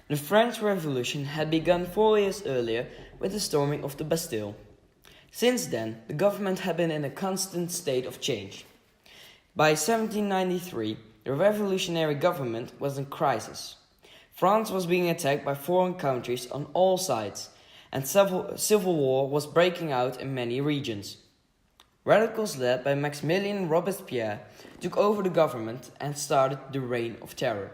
The French Revolution had begun 4 years earlier with the storming of the Bastille. Since then, the government had been in a constant state of change. By 1793, the revolutionary government was in crisis. France was being attacked by foreign countries on all sides, and civil war was breaking out in many regions. Radicals led by Maximilien Robespierre took over the government and started the Reign of Terror.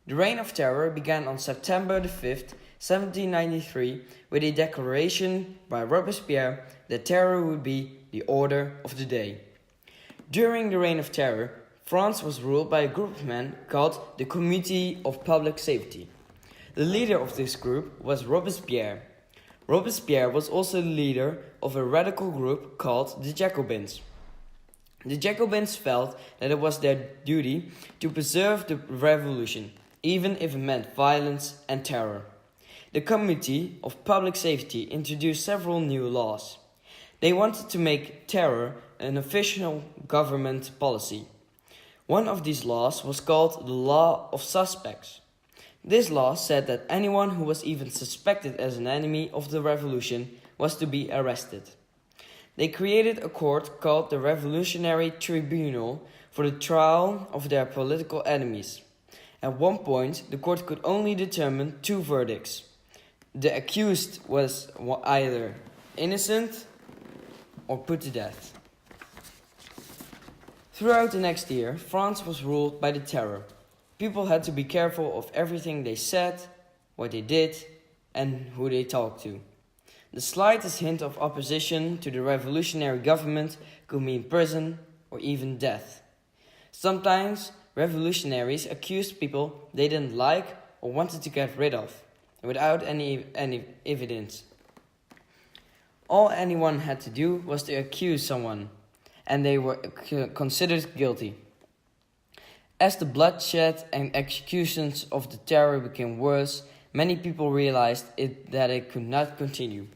The Reign of Terror began on September the 5th, 1793, with a declaration by Robespierre that terror would be the order of the day. During the Reign of Terror, France was ruled by a group of men called the Committee of Public Safety. The leader of this group was Robespierre. Robespierre was also the leader of a radical group called the Jacobins. The Jacobins felt that it was their duty to preserve the revolution, even if it meant violence and terror. The Committee of Public Safety introduced several new laws. They wanted to make terror an official government policy. One of these laws was called the Law of Suspects. This law said that anyone who was even suspected as an enemy of the revolution was to be arrested. They created a court called the Revolutionary Tribunal for the trial of their political enemies. At one point, the court could only determine two verdicts. The accused was either innocent or put to death. Throughout the next year, France was ruled by the terror. People had to be careful of everything they said, what they did, and who they talked to. The slightest hint of opposition to the revolutionary government could mean prison or even death. Sometimes, revolutionaries accused people they didn't like or wanted to get rid of, without any evidence. All anyone had to do was to accuse someone, and they were considered guilty. As the bloodshed and executions of the terror became worse, many people realized that it could not continue.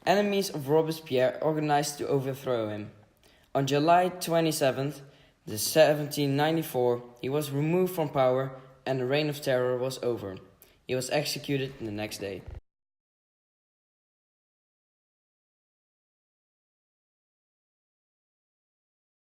Enemies of Robespierre organized to overthrow him. On July 27th, 1794, he was removed from power and the Reign of Terror was over. He was executed the next day.